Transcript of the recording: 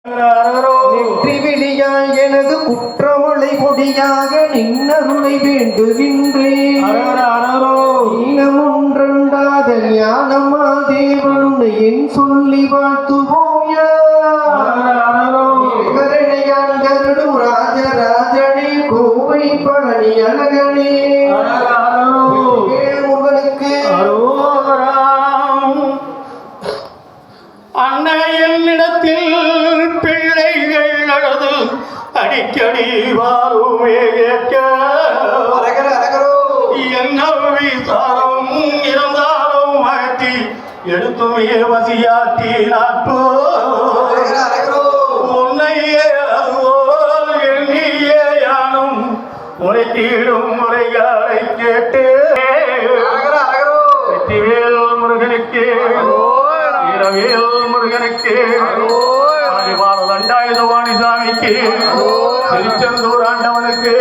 நெற்றி விழியால் எனது குற்றமலை பொடியாக நின்னருளை வேண்டுகின்றேன். ஈனமொன்றண்டாத ஞானமா தேவனுனை என் சொல்லி வாழ்த்துவோயா. கருடும் ராஜராஜனே கோவை பழனி அழகனே முருகனுக்கு அன்னையனிடத்தில் பிள்ளைகள் அழுது அடிக்கடி வாருமே கேட்க என்ன விசாரம் இருந்தாலும் மாற்றி எடுத்துமே வசியாட்டி நாட்போ உன்னையே அதுவோல் எண்ணியே யானும் முறைத்தீடும் முறைகளை கேட்டு வெற்றிவேல் முருகனுக்கு இரவேல் முருகனுக்கு தண்டாயுதவாணி சாமிக்கு திருச்செந்தூர் ஆண்டவனுக்கு